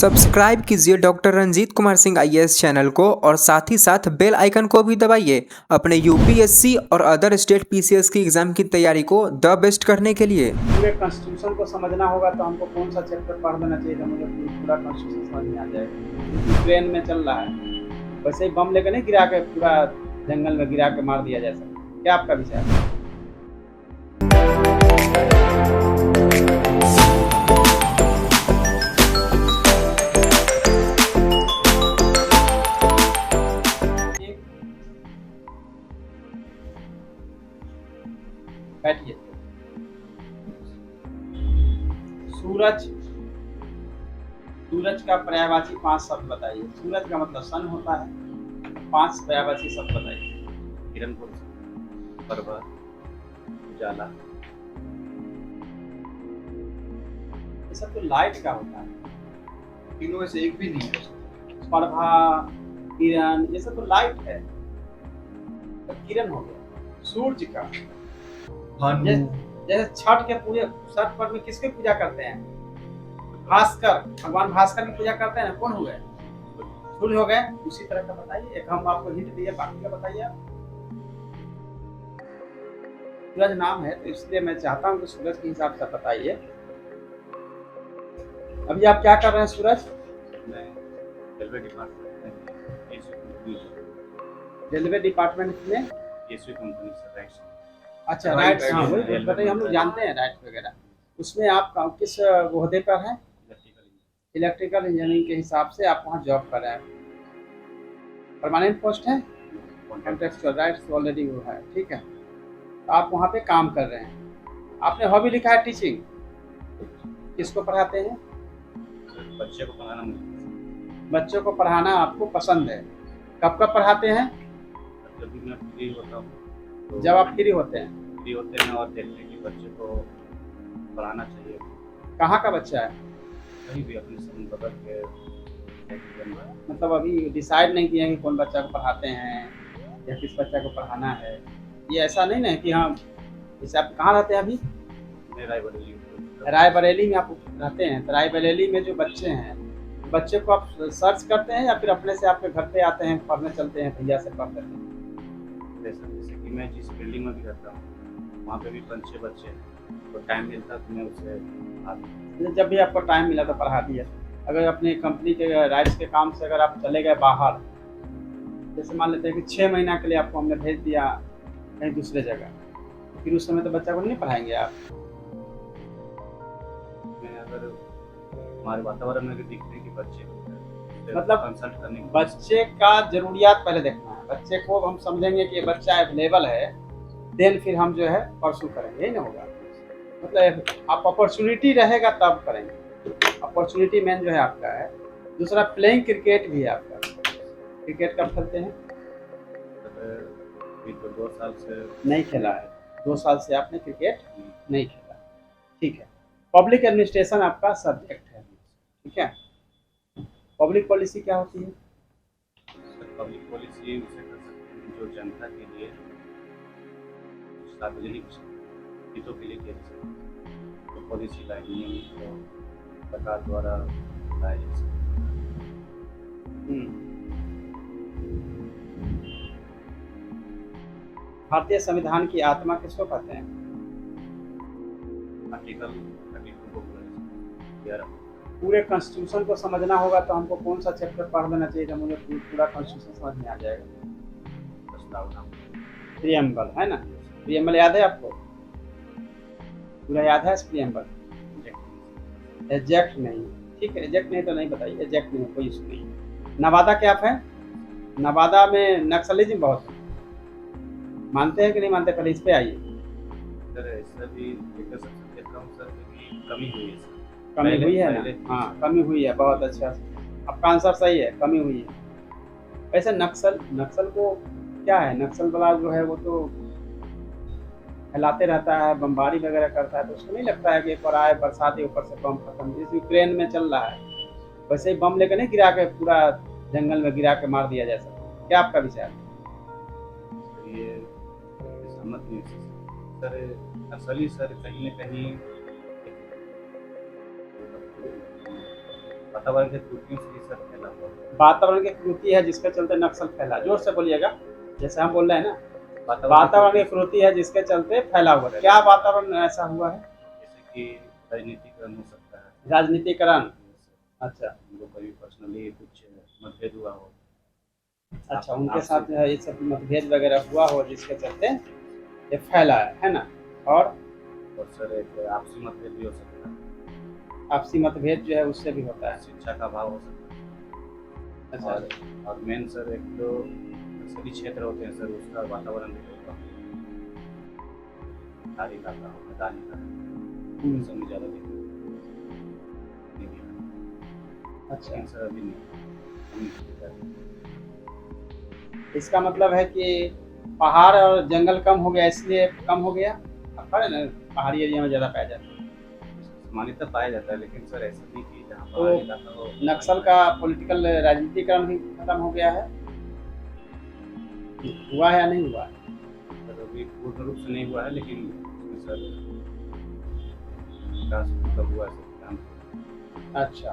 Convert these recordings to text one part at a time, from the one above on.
Subscribe कीजिए doctor Ranjeet Kumar Singh IAS channel को और साथ ही साथ बेल आइकन को भी दबाइए अपने यूपीएससी और अदर स्टेट पीसीएस की एग्जाम की तैयारी को द बेस्ट करने के लिए। पूरे कॉन्स्टिट्यूशन को समझना होगा तो हमको कौन सा चैप्टर पढ़ देना चाहिए तो मुझे पूरा कॉन्स्टिट्यूशन समझ में आ जाएगा। यूक्रेन में चल रहा है, वैसे ही बम लेकर नहीं गिरा के पूरा जंगल में गिरा के मार दिया जा सकता। क्या आपका विचार है? बैठिए। सूरज, सूरज का पर्यायवाची 5 शब्द बताइए। सूरज का मतलब सन होता है, 5 पर्यायवाची शब्द बताइए। किरण, प्रभा, उजाला। ये सब तो लाइट का होता है। तीनों में से एक भी नहीं है। प्रभा, किरण, ये सब तो लाइट है। तो किरण हो गया। सूर्य का जैसे छठ के पूरे छठ पर्व में किसकी पूजा करते हैं? भास्कर, भगवान भास्कर की पूजा करते हैं। कौन हो गए? सूर्य हो गए। उसी तरह का बताइए। एक हम आपको हिंट दिए, बाकी का बताइए आप। सूरज नाम है तो इसलिए मैं चाहता हूँ कि सूरज के हिसाब से बताइए। अभी आप क्या कर रहे हैं सूरज? रेलवे डिपार्टमेंट में। अच्छा, राइट। हाँ, वही बताइए। हम लोग जानते हैं राइट वगैरह। उसमें आप किस ओहदे पर हैं? इलेक्ट्रिकल इंजीनियरिंग के हिसाब से आप वहाँ जॉब कर रहे हैं। परमानेंट पोस्ट है? कॉन्ट्रेक्चुअल राइट्स ऑलरेडी वो है, ठीक है। तो आप वहाँ पे काम कर रहे हैं। आपने हॉबी लिखा है टीचिंग। किसको पढ़ाते हैं? बच्चे को पढ़ाना। बच्चों को पढ़ाना आपको पसंद है। कब कब पढ़ाते हैं? जब भी मैं फ्री होता हूँ तो जब आप फ्री होते हैं और देखते हैं कि बच्चे को पढ़ाना चाहिए। कहाँ का बच्चा है? कहीं भी अपने समय बदल के। मतलब अभी डिसाइड नहीं किया कि कौन बच्चा को पढ़ाते हैं या किस बच्चा को पढ़ाना है। ये ऐसा नहीं ना कि हाँ, जैसे आप कहाँ रहते हैं अभी? रायबरेली में आप रहते हैं। तो रायबरेली में जो बच्चे हैं, बच्चे को आप सर्च करते हैं या फिर अपने से आपके घर पे आते हैं, पढ़ने चलते हैं, भैया से पढ़ते हैं? जैसे कि मैं जिस बिल्डिंग में भी रहता हूँ वहाँ पे भी 5-6 बच्चे हैं, तो टाइम मिलता तो मैं उसे जब भी आपको टाइम मिला तो पढ़ा दिया। अगर अपनी कंपनी के राइट्स के काम से अगर आप चले गए बाहर, जैसे मान लेते हैं कि 6 महीना के लिए आपको हमने भेज दिया कहीं दूसरे जगह, फिर उस समय तो बच्चा को नहीं पढ़ाएंगे आप? मैं अगर हमारे वातावरण में दिखते हैं कि बच्चे मतलब कंसल्ट करने, बच्चे का जरूरियात पहले देखना है। बच्चे को हम समझेंगे कि ये बच्चा अवेलेबल है, देन फिर हम जो है परसू करेंगे, यही ना होगा? मतलब आप अपॉर्चुनिटी रहेगा तब करेंगे। अपॉर्चुनिटी मेन जो है आपका है। दूसरा, प्लेइंग क्रिकेट भी है आपका। क्रिकेट कब खेलते हैं? तो 2 साल से नहीं खेला है। 2 साल से आपने क्रिकेट नहीं खेला, ठीक है। पब्लिक एडमिनिस्ट्रेशन आपका सब्जेक्ट है, ठीक है। पब्लिक पॉलिसी क्या होती है? पब्लिक पॉलिसी उसे कर सकते हैं जो जनता के लिए, सार्वजनिक हितों के लिए किया जा सकता है। तो पॉलिसी लाए नियम तो सरकार द्वारा लाए जा सकते हैं। भारतीय संविधान की आत्मा किसको कहते हैं? आर्टिकल 32 को पूरा पूरे कॉन्स्टिट्यूशन को समझना होगा तो हमको कौन सा चैप्टर पढ़ देना चाहिए तो मुझे पूरा कॉन्स्टिट्यूशन समझ में आ जाएगा? प्रस्तावना, प्रियम्बल है ना? प्रियम्बल याद है आपको? पूरा याद है प्रियम्बल? एजेक्ट नहीं, ठीक है। एजेक्ट नहीं तो नहीं बताइए। एजेक्ट नहीं, कोई इशू नहीं। नवादा क्या है? नवादा में नक्सलिज्म बहुत है, मानते हैं कि नहीं मानते? पहले इस पे आइए। कमी हुई है। कमी हुई है ना? हाँ, कमी हुई है। बहुत अच्छा, आपका आंसर सही है, कमी हुई है। वैसे नक्सल को क्या है, नक्सल वाला जो है वो तो फैलाते रहता है, बमबारी वगैरह करता है, तो उसको नहीं लगता है कि एक बार आए बरसात ही ऊपर से बम खत्म। जैसे यूक्रेन में चल रहा है, वैसे ही बम लेकर नहीं गिरा के पूरा जंगल में गिरा के मार दिया जा सकता। क्या आपका विचार है? ये सहमत नहीं सर। असली सर कहीं न कहीं वातावरण के त्रुटियों से ही सर फैला हुआ है। वातावरण की त्रुटि है जिसके चलते नक्सल फैला, जोर से बोलिएगा, जैसे हम बोल रहे हैं ना, वातावरण की त्रुटि है जिसके चलते फैला हुआ है। क्या वातावरण ऐसा हुआ है? जैसे कि राजनीतिकरण हो सकता है। राजनीतिकरण। अच्छा उनको कभी पर्सनली कुछ मतभेद हुआ हो। अच्छा, उनके साथ जो है ये सब मतभेद वगैरह हुआ हो जिसके चलते ये फैला है ना। और सर एक आपसी मतभेद भी हो सकता है। आपसी मतभेद जो है उससे भी होता है। शिक्षा का अभाव हो सकता है। अच्छा और मेन सर एक तो सभी क्षेत्र होते हैं सर, उसका वातावरण भी होगा पहाड़ी इलाका हो, मैदानी इलाका, सब में ज़्यादा देखने नहीं दिया। अच्छा, लेकिन सर अभी नहीं। इसका मतलब है कि पहाड़ और जंगल कम हो गया, इसलिए कम हो गया। अब पता है ना, पहाड़ी एरिया में ज़्यादा पाया जाता है। सामान्यतः पाया जाता है, लेकिन सर ऐसा नहीं कि जहाँ तो पहाड़ी इलाका हो। नक्सल का पॉलिटिकल राजनीतिकरण भी खत्म हो गया है, हुआ है या नहीं हुआ? सर अभी पूर्ण रूप से नहीं हुआ है, लेकिन उसमें सर विकास मतलब हुआ है सर काम। अच्छा,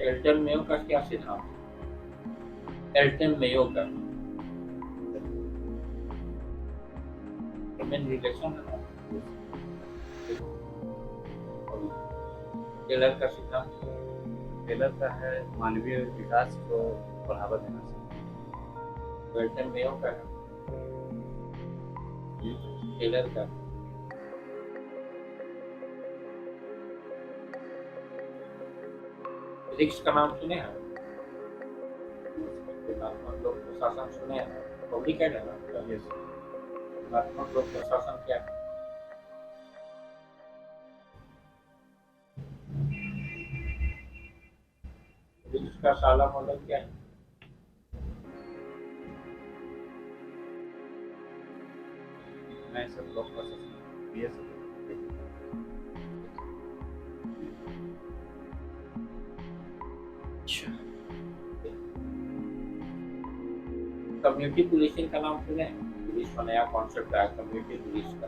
एयरटेल मेयो का क्या सिद्धांत? एयरटेल मेयो का मेन रिलेशन है ना, टेलर का सिद्धांत टेलर का है मानवीय विकास को बढ़ावा देना सर। एयरटेल मेयो का है, टेलर का फिजिक्स का नाम सुने हैं? लोक प्रशासन सुने हैं? पब्लिक है ना, लोक प्रशासन क्या है? फिजिक्स का साला मॉडल क्या है? मैं सर लोक प्रशासन BS कम्युनिटी पुलिसिंग का नाम सुने हैं? पुलिस का नया कॉन्सेप्ट आया कम्युनिटी पुलिस का।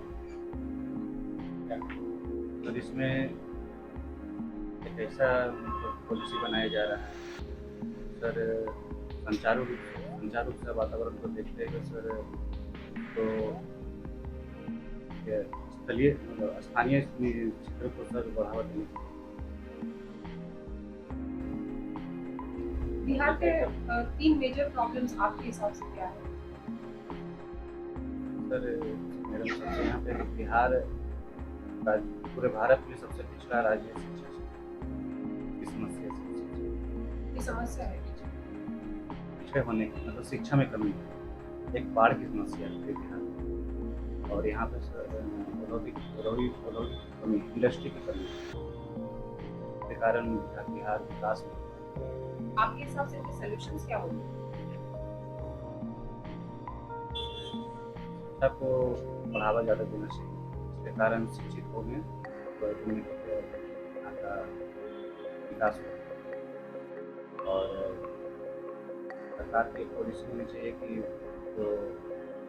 तो इसमें एक ऐसा पॉलिसी बनाया जा रहा है सर, संचारू रूप से वातावरण को देखते हुए सर, तो स्थलीय स्थानीय क्षेत्रों को सर बढ़ावा देने की। बिहार के 3 मेजर प्रॉब्लम्स आपके हिसाब से क्या है? सर मेरे हिसाब से यहाँ पे बिहार पूरे भारत में सबसे पिछड़ा राज्य है शिक्षा की समस्या से। ये समस्या है पिछड़े होने की मतलब शिक्षा में कमी है, एक बाढ़ की समस्या है बिहार। और यहाँ पे औद्योगिक कमी, इंडस्ट्री की कमी के कारण बिहार विकास में। आपके हिसाब से इसके सॉल्यूशंस क्या होंगे? शिक्षा को बढ़ावा ज़्यादा देना चाहिए, इसके कारण शिक्षित हो गए तो यहाँ का विकास हो। और सरकार की पॉलिसी होनी चाहिए कि जो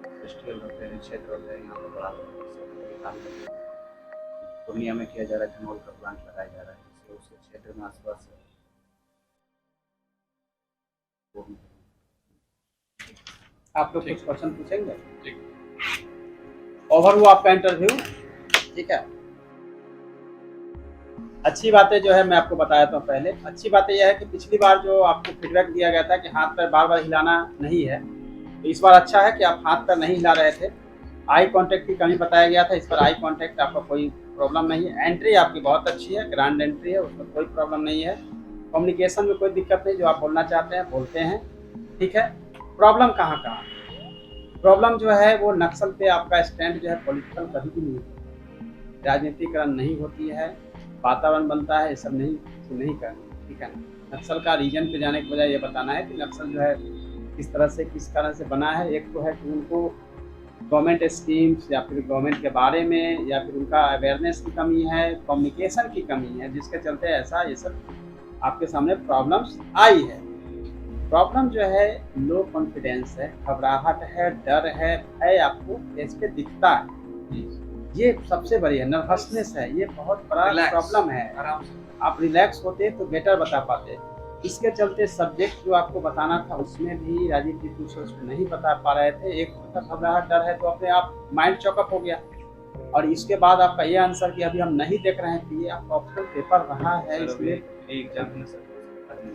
इंडस्ट्रियल होते हैं, क्षेत्र होते हैं, यहाँ पर बढ़ावा पूर्णिया में किया जा रहा है, धनौल का प्लांट लगाया जा रहा है, जिससे उसके क्षेत्र में आसपास आप लोग कुछ क्वेश्चन पूछेंगे? ओवर हुआ आपका इंटरव्यू, ठीक है। अच्छी बातें जो है मैं आपको बताया था पहले। अच्छी बातें यह है कि पिछली बार जो आपको फीडबैक दिया गया था कि हाथ पैर बार बार हिलाना नहीं है, तो इस बार अच्छा है कि आप हाथ पैर नहीं हिला रहे थे। आई कांटेक्ट की कमी बताया गया था, इस पर आई कांटेक्ट आपका कोई प्रॉब्लम नहीं है। एंट्री आपकी बहुत अच्छी है, ग्रांड एंट्री है, उसमें कोई प्रॉब्लम नहीं है। कम्युनिकेशन में कोई दिक्कत नहीं, जो आप बोलना चाहते हैं बोलते हैं, ठीक है। प्रॉब्लम कहाँ कहाँ? प्रॉब्लम जो है वो नक्सल पे आपका स्टैंड जो है पॉलिटिकल कभी भी नहीं होता, राजनीतिकरण नहीं होती है, वातावरण बनता है, ये सब नहीं करना, ठीक है ना। नक्सल का रीजन पे जाने के बजाय ये बताना है कि नक्सल जो है किस तरह से किस कारण से बना है। एक तो है कि उनको गवर्नमेंट स्कीम्स या फिर गवर्नमेंट के बारे में या फिर उनका अवेयरनेस की कमी है, कम्युनिकेशन की कमी है, जिसके चलते ऐसा ये सब आपके सामने प्रॉब्लम्स आई है। प्रॉब्लम जो है लो कॉन्फिडेंस है, घबराहट है, डर है, भय आपको फेस पे दिखता है, ये सबसे बड़ी है, नर्वसनेस है, ये बहुत बड़ा Relax. प्रॉब्लम है। आराम से आप रिलैक्स होते तो बेटर बता पाते। इसके चलते सब्जेक्ट जो आपको बताना था उसमें भी राजीव जी कुछ उसको नहीं बता पा रहे थे। एक मतलब घबराहट डर है तो अपने आप माइंड चौकअप हो गया, और इसके बाद आपका ये आंसर कि अभी हम नहीं देख रहे हैं कि ये आपका ऑप्शनल पेपर रहा है इसलिए। एग्जाम में सर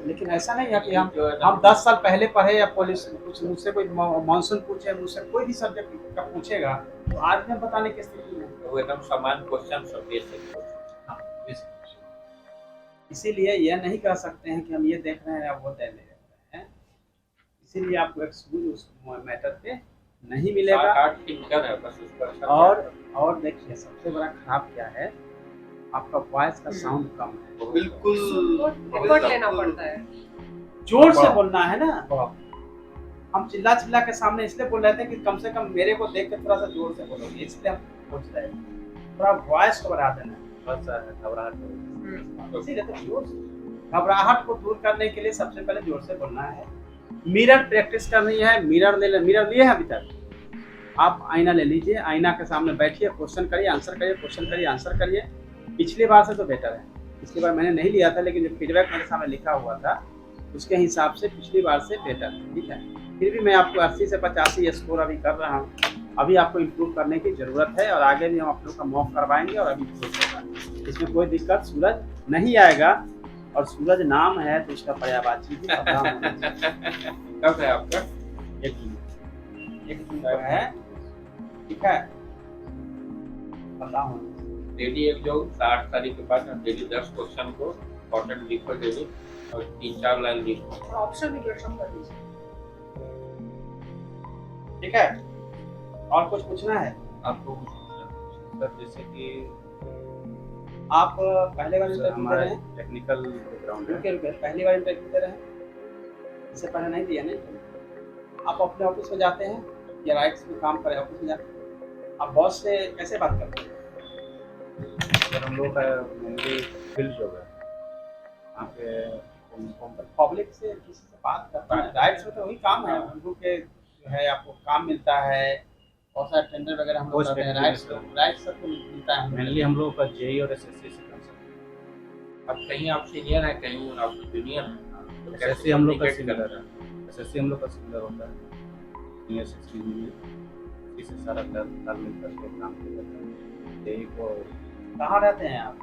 लेकिन ऐसा नहीं है कि हम 10 साल पहले पढ़े या पुलिस कुछ मुझसे कोई मानसून पूछे, मुझसे कोई भी सब्जेक्ट का पूछेगा तो आज मैं बताने की स्थिति में हूं। वो एकदम समान क्वेश्चन सब बेसिक हाँ, इस- इसीलिए यह नहीं कह सकते हैं कि हम ये देख रहे हैं या वो देख रहे हैं। इसीलिए आपको एक्सक्यूज उस मैटर पे नहीं मिलेगा। 7-8 थिंकर है बस उस पर अच्छा और देखिए सबसे बड़ा खराब क्या है, आपका वॉइस का साउंड कम है। बिल्कुल एफर्ट लेना पड़ता है। जोर से बोलना है ना। हम चिल्ला चिल्ला के सामने इसलिए बोल रहे थे कि कम से कम मेरे को देख के थोड़ा सा जोर से बोलोगे, इसलिए हम पूछ रहे थे थोड़ा वॉइस को बढ़ा देना। बस घबराहट हो रही इसीलिए तो जोर से, घबराहट को दूर करने के लिए सबसे पहले जोर से बोलना है। मिरर प्रैक्टिस करनी है। मिरर लिए हैं अभी तक? आप आईना ले लीजिए, आईना के सामने बैठिए, क्वेश्चन करिए आंसर करिए, क्वेश्चन करिए आंसर करिए। पिछली बार से तो बेटर है। पिछली बार मैंने नहीं लिया था, लेकिन जो फीडबैक मेरे सामने लिखा हुआ था उसके हिसाब से पिछली बार से बेटर है। ठीक है, फिर भी मैं आपको 80 से 85 स्कोर अभी कर रहा हूँ। अभी आपको इम्प्रूव करने की ज़रूरत है, और आगे भी हम आप लोग का मॉक करवाएंगे और अभी इम्प्रूव होगा। इसमें कोई दिक्कत सूरज नहीं आएगा, और सूरज नाम है तो उसका पर्यायवाची भी पता होना चाहिए। कब है आपका? एक जून को है, ठीक है, पता होना। डेली एक जो 8 तारीख के बाद डेली 10 क्वेश्चन को इंपॉर्टेंट लिखो डेली, और 3-4 लाइन लिखो। और ऑप्शन भी ब्रशअप कर दीजिए। ठीक है, और कुछ पूछना है? आपको कुछ पूछना है? सर जैसे कि आप पहले बार सर, इंटरव्यू दे हमारा रहे हैं? टेक्निकल बैकग्राउंड है। रुके पहली बार इंटरव्यू दे रहे हैं? इससे पहले नहीं दिया नहीं? आप अपने ऑफिस में जाते हैं या राइट्स में काम करें ऑफिस में जाते हैं? आप बॉस से कैसे बात करते हैं? सर हम लोग का मेनली फील्ड जॉब है वहाँ पे। पब्लिक से किसी से बात करता है, राइट्स में तो वही काम है उनको के जो है आपको काम मिलता है, बहुत सारे टेंडर वगैरह हम लोग Post करते हैं। technical राइट्स सबको मिलता है। मेनली हम लोग का जेई और एसएससी से कंसर्न अब कहीं आप सीनियर हैं, कहीं आप जूनियर हैं, तो कैसे एसएससी हम लोग का communicate सिमिलर करते हैं? है। एसएससी हम लोग का सिमिलर होता है, सीनियर सिक्सटी में इसी से सारा तालमेल करके काम किया जाता है। जेई को कहाँ रहते हैं आप?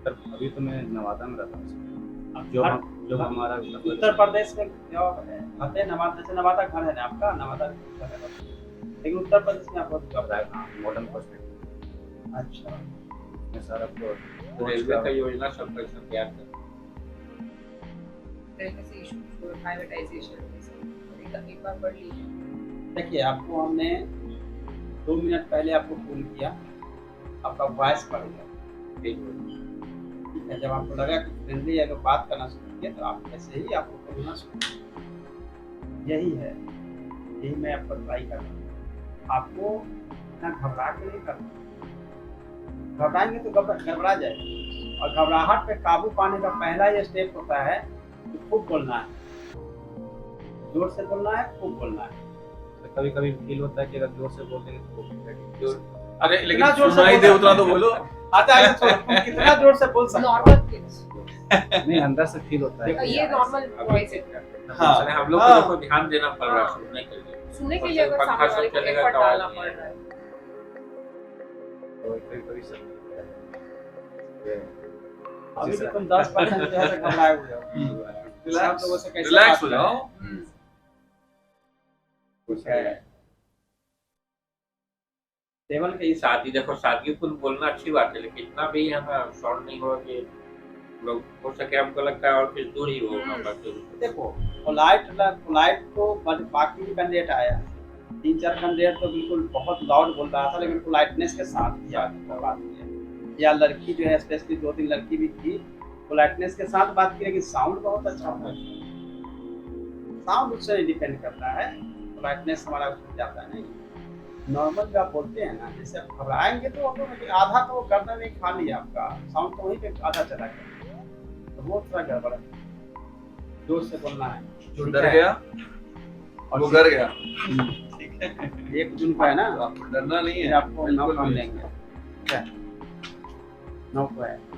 सर अभी तो मैं नवादा में रहता हूँ। आप जो हर- जो हमारा उत्तर प्रदेश में जो है आते हैं नवादा, जैसे नवादा घर है ना आपका, नवादा घर है, लेकिन उत्तर प्रदेश में आप बहुत जॉब है। मॉडर्न पर्सपेक्टिव अच्छा, में सारा रेलवे का योजना सब कैसे तैयार करते हैं? रेलवे से इशू, प्राइवेटाइजेशन, एक बार पढ़ लीजिए। देखिए आपको हमने 2 मिनट पहले आपको फोन किया, आपका वॉइस बढ़ गया। ठीक है, जब आपको लगा कि फ्रेंडली अगर बात करना शुरू किया तो आप ऐसे ही आपको बोलना शुरू किया। यही है, यही मैं आपको ट्राई कर रहा हूँ। आपको इतना घबरा के नहीं करना। घबराएंगे तो गड़बड़ा जाए, और घबराहट पे काबू पाने का पहला ये स्टेप होता है कि खूब बोलना है, जोर से बोलना है, खूब बोलना है। कभी कभी फील होता है कि अगर जोर से बोल देंगे तो वो भी अरे लेकिन जोर से सुनाई दे उतना तो बोलो। आता है तो तुम कितना जोर से बोल सकते हो? नॉर्मल थिंग्स, नहीं अंदर से फील होता है। ये नॉर्मल वॉइस है। हाँ, इसलिए हम लोग को हाँ। देखो ध्यान देना पड़ रहा है हाँ। सुनने के लिए। सुनने के लिए अगर पंखा सामने सब वाले को चलेगा एफर्ट तो डालना आवाज पड़ नहीं रहा है। तो कभी कभी सब अभी भी तुम 10% जो है तो घबराए हुए हो। आप लोगों से कैसे रिलैक्स बात हो करें? जाओ। ठीक है। टेबल के इस शादी देखो, शादी को बोलना अच्छी बात है, लेकिन इतना भी हमें शॉर्ट नहीं हो कि लोग हो सके, हमको लगता है और कुछ दूर ही हो हमारा से। देखो, पोलाइट तो बाकी भी कैंडिडेट आया, 3-4 कैंडिडेट तो बिल्कुल बहुत लाउड बोल रहा था, लेकिन पोलाइटनेस के साथ ही आगे बात की। या लड़की जो है, स्पेशली 2-3 लड़की भी थी, पोलाइटनेस के साथ बात की, लेकिन साउंड बहुत अच्छा था। साउंड उससे डिपेंड करता है, पोलाइटनेस हमारा उसमें जाता है नहीं। नॉर्मल जो आप बोलते हैं ना, जैसे आप घबराएंगे तो ऑटोमेटिक आधा तो गर्दन नहीं खा लिया आपका, साउंड तो वहीं पे आधा चला गया, तो वो थोड़ा गड़बड़ है। जोर से बोलना है। जो ठीक डर है? गया और वो डर गया। 1 जून को है ना, आपको डरना नहीं फिर है। आपको नौ काम लेंगे। क्या नौ को है